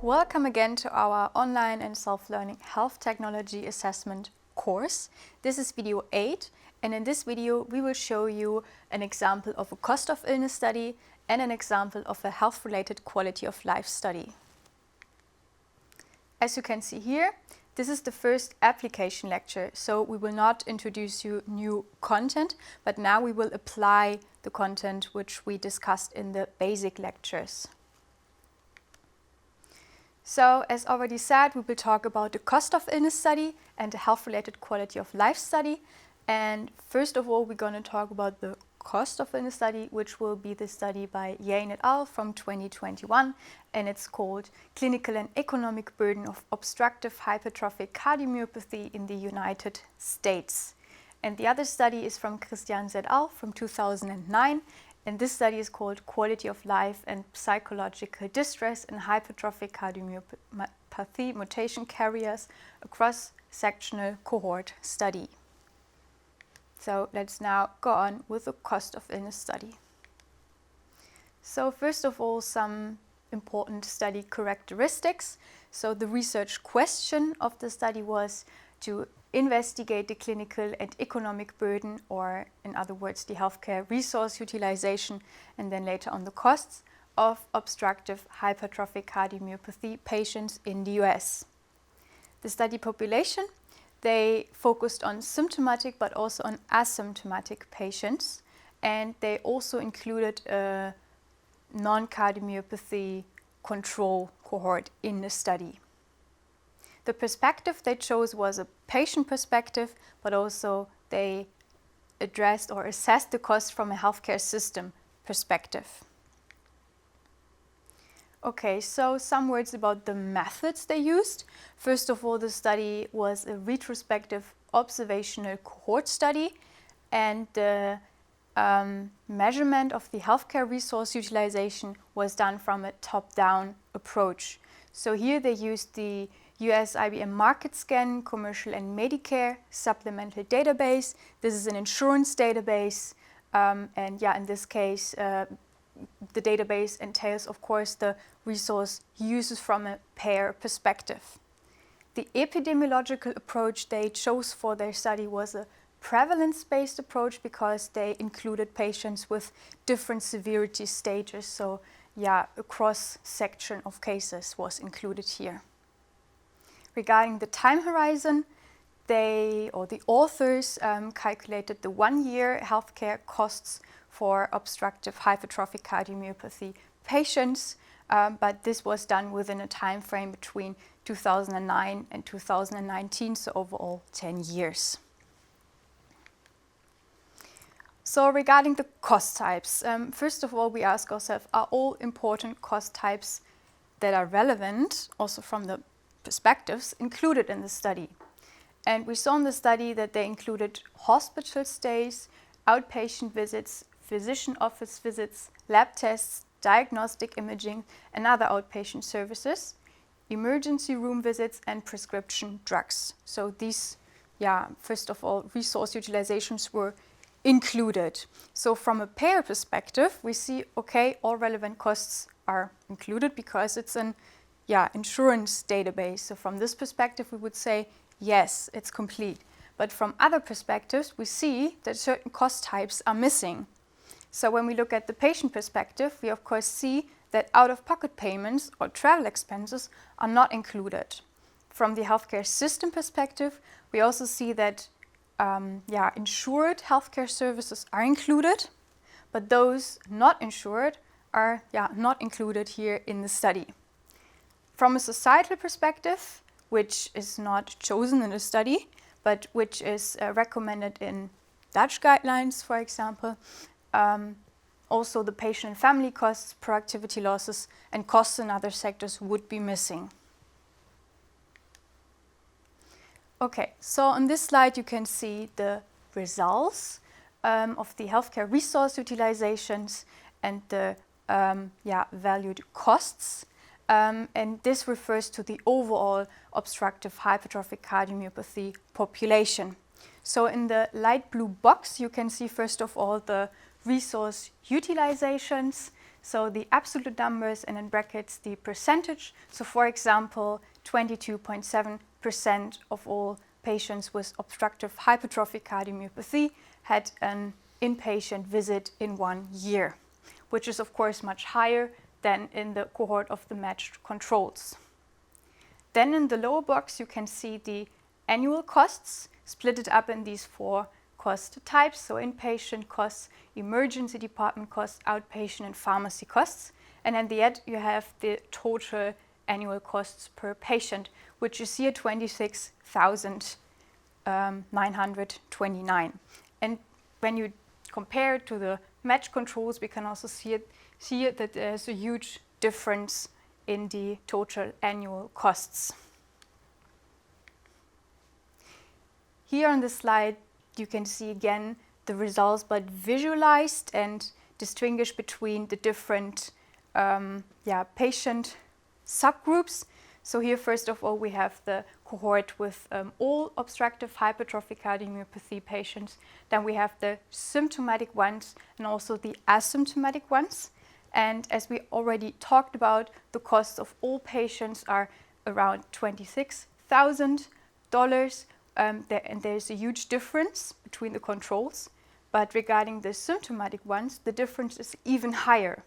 Welcome again to our online and self-learning health technology assessment course. This is video 8, and in this video we will show you an example of a cost of illness study and an example of a health-related quality of life study. As you can see here, this is the first application lecture, so we will not introduce you new content, but now we will apply the content which we discussed in the basic lectures. So, as already said, we will talk about the cost of illness study and the health-related quality of life study. And first of all, we're going to talk about the cost of illness study, which will be the study by Yane et al. From 2021, and it's called Clinical and Economic Burden of Obstructive Hypertrophic Cardiomyopathy in the United States. And the other study is from Christian et al. From 2009. And this study is called Quality of Life and Psychological Distress in Hypertrophic Cardiomyopathy Mutation Carriers, a cross-sectional cohort study. So let's now go on with the cost of illness study. So first of all, some important study characteristics. So the research question of the study was to investigate the clinical and economic burden, or in other words, the healthcare resource utilization, and then later on the costs of obstructive hypertrophic cardiomyopathy patients in the US. The study population, they focused on symptomatic but also on asymptomatic patients, and they also included a non-cardiomyopathy control cohort in the study. The perspective they chose was a patient perspective, but also they addressed or assessed the cost from a healthcare system perspective. Okay, so some words about the methods they used. First of all, the study was a retrospective observational cohort study, and the measurement of the healthcare resource utilization was done from a top-down approach. So here they used the US IBM Market Scan Commercial and Medicare Supplemental Database. This is an insurance database, and in this case, the database entails, of course, the resource uses from a payer perspective. The epidemiological approach they chose for their study was a prevalence-based approach because they included patients with different severity stages. So, a cross-section of cases was included here. Regarding the time horizon, the authors calculated the 1-year healthcare costs for obstructive hypertrophic cardiomyopathy patients, but this was done within a time frame between 2009 and 2019, so overall 10 years. So regarding the cost types, first of all, we ask ourselves, are all important cost types that are relevant, also from the perspectives, included in the study? And we saw in the study that they included hospital stays, outpatient visits, physician office visits, lab tests, diagnostic imaging, and other outpatient services, emergency room visits, and prescription drugs. So these, first of all, resource utilizations were included. So from a payer perspective, we see, okay, all relevant costs are included because it's an insurance database. So from this perspective, we would say, yes, it's complete. But from other perspectives, we see that certain cost types are missing. So when we look at the patient perspective, we of course see that out-of-pocket payments or travel expenses are not included. From the healthcare system perspective, we also see that insured healthcare services are included, but those not insured are not included here in the study. From a societal perspective, which is not chosen in the study, but which is recommended in Dutch guidelines, for example, also the patient and family costs, productivity losses, and costs in other sectors would be missing. Okay, so on this slide you can see the results of the healthcare resource utilizations and the valued costs. And this refers to the overall obstructive hypertrophic cardiomyopathy population. So in the light blue box, you can see first of all the resource utilizations. So the absolute numbers and in brackets the percentage. So for example, 22.7% of all patients with obstructive hypertrophic cardiomyopathy had an inpatient visit in 1 year, which is of course much higher than in the cohort of the matched controls. Then in the lower box you can see the annual costs split up in these 4 cost types, so inpatient costs, emergency department costs, outpatient and pharmacy costs. And at the end you have the total annual costs per patient, which is here 26,929. And when you compare it to the match controls, we can also see that there's a huge difference in the total annual costs. Here on the slide, you can see again the results, but visualized and distinguished between the different patient subgroups. So here, first of all, we have the cohort with all obstructive hypertrophic cardiomyopathy patients. Then we have the symptomatic ones and also the asymptomatic ones. And as we already talked about, the costs of all patients are around $26,000. And there's a huge difference between the controls. But regarding the symptomatic ones, the difference is even higher.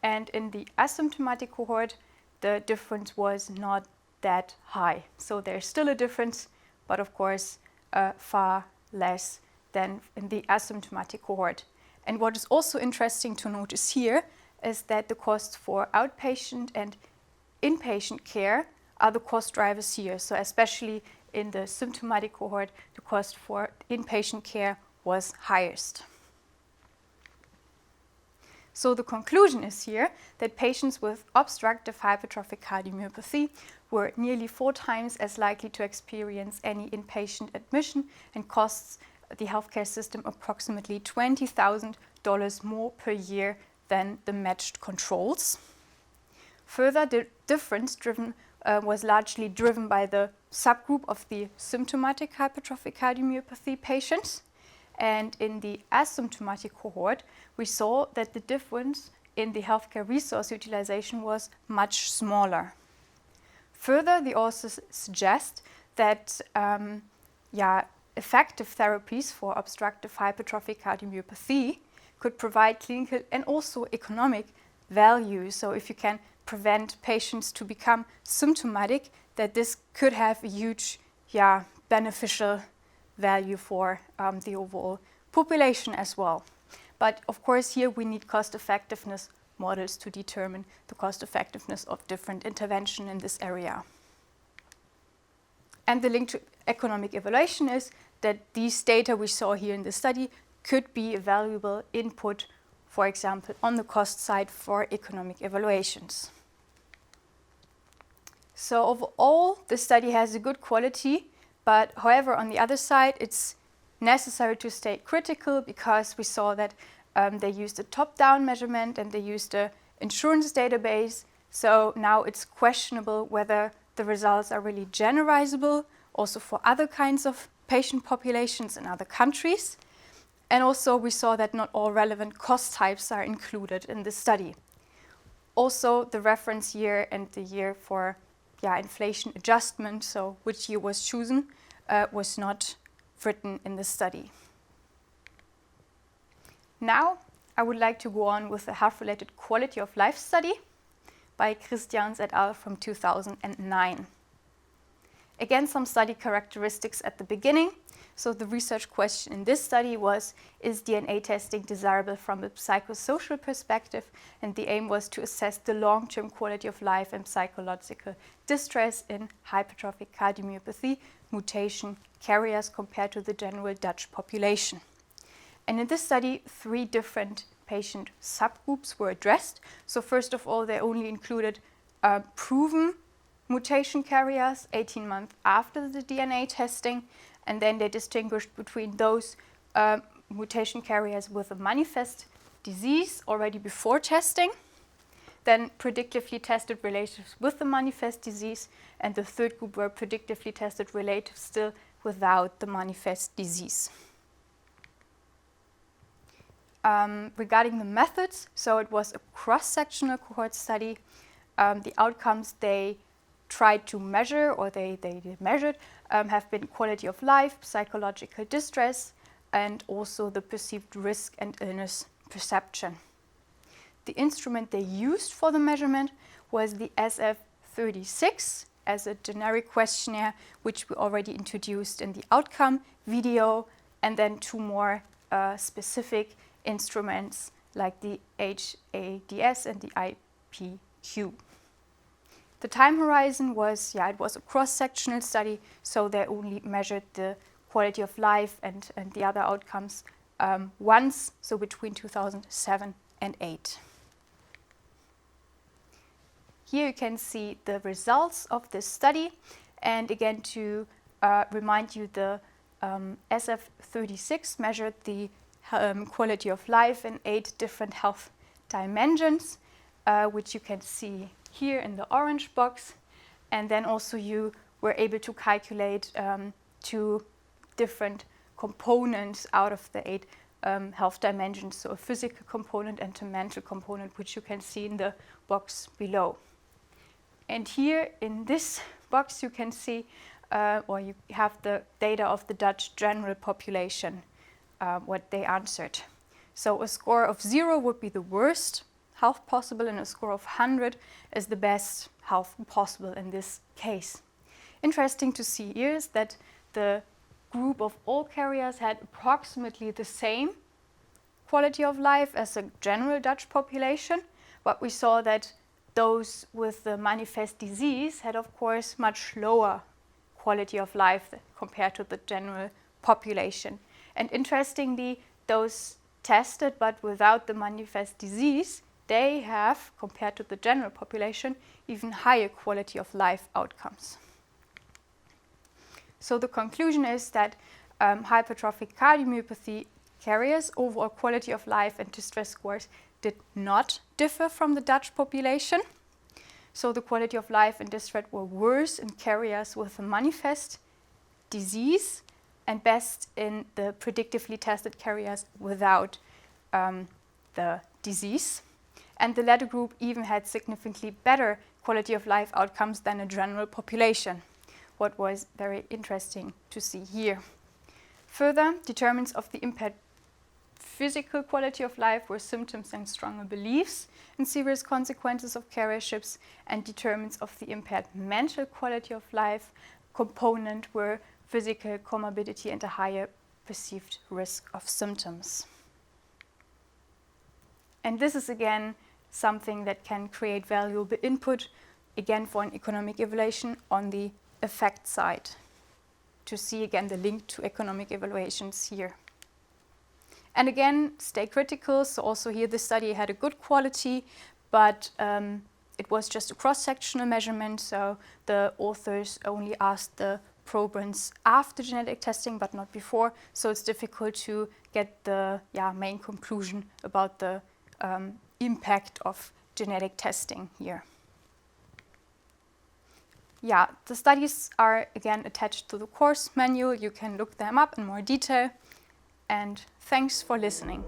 And in the asymptomatic cohort, the difference was not that high. So there's still a difference, but of course far less than in the asymptomatic cohort. And what is also interesting to notice here is that the costs for outpatient and inpatient care are the cost drivers here. So especially in the symptomatic cohort, the cost for inpatient care was highest. So the conclusion is here that patients with obstructive hypertrophic cardiomyopathy were nearly 4 times as likely to experience any inpatient admission and costs the healthcare system approximately $20,000 more per year than the matched controls. Further, the difference was largely driven by the subgroup of the symptomatic hypertrophic cardiomyopathy patients. And in the asymptomatic cohort, we saw that the difference in the healthcare resource utilization was much smaller. Further, they also suggest that effective therapies for obstructive hypertrophic cardiomyopathy could provide clinical and also economic value. So if you can prevent patients to become symptomatic, that this could have a huge beneficial value for the overall population as well. But of course here we need cost effectiveness models to determine the cost effectiveness of different intervention in this area. And the link to economic evaluation is that these data we saw here in the study could be a valuable input, for example, on the cost side for economic evaluations. So overall, the study has a good quality, but however, on the other side, it's necessary to stay critical because we saw that they used a top-down measurement and they used an insurance database. So now it's questionable whether the results are really generalizable also for other kinds of patient populations in other countries. And also we saw that not all relevant cost types are included in the study. Also the reference year and the year for inflation adjustment, so which year was chosen, was not written in the study. Now I would like to go on with the health-related quality of life study by Christians et al. From 2009. Again, some study characteristics at the beginning. So the research question in this study was, is DNA testing desirable from a psychosocial perspective? And the aim was to assess the long-term quality of life and psychological distress in hypertrophic cardiomyopathy mutation carriers compared to the general Dutch population. And in this study, 3 different patient subgroups were addressed. So first of all, they only included proven mutation carriers 18 months after the DNA testing. And then they distinguished between those mutation carriers with a manifest disease already before testing, then predictively tested relatives with the manifest disease, and the third group were predictively tested relatives still without the manifest disease. Regarding the methods, so it was a cross-sectional cohort study. The outcomes they tried to measure, or they measured, have been quality of life, psychological distress, and also the perceived risk and illness perception. The instrument they used for the measurement was the SF-36 as a generic questionnaire, which we already introduced in the outcome video, and then two more specific instruments like the HADS and the IPQ. The time horizon was, it was a cross-sectional study, so they only measured the quality of life and the other outcomes once, so between 2007 and 2008. Here you can see the results of this study, and again to remind you, the SF-36 measured the quality of life in 8 different health dimensions, which you can see here in the orange box, and then also you were able to calculate 2 different components out of the 8 health dimensions, so a physical component and a mental component, which you can see in the box below. And here in this box you can see, or you have the data of the Dutch general population, what they answered. So a score of 0 would be the worst health possible, and a score of 100 is the best health possible in this case. Interesting to see here is that the group of all carriers had approximately the same quality of life as a general Dutch population, but we saw that those with the manifest disease had, of course, much lower quality of life compared to the general population. And interestingly, those tested but without the manifest disease, they have, compared to the general population, even higher quality of life outcomes. So the conclusion is that hypertrophic cardiomyopathy carriers' overall quality of life and distress scores did not differ from the Dutch population. So the quality of life and distress were worse in carriers with a manifest disease and best in the predictively tested carriers without the disease. And the latter group even had significantly better quality of life outcomes than a general population, what was very interesting to see here. Further, determinants of the impaired physical quality of life were symptoms and stronger beliefs in serious consequences of carrierships, and determinants of the impaired mental quality of life component were physical comorbidity and a higher perceived risk of symptoms. And this is again something that can create valuable input, again for an economic evaluation on the effect side, to see again the link to economic evaluations here. And again, stay critical, so also here the study had a good quality, but it was just a cross-sectional measurement, so the authors only asked the probants after genetic testing, but not before, so it's difficult to get the main conclusion about the impact of genetic testing here. The studies are again attached to the course manual. You can look them up in more detail. And thanks for listening.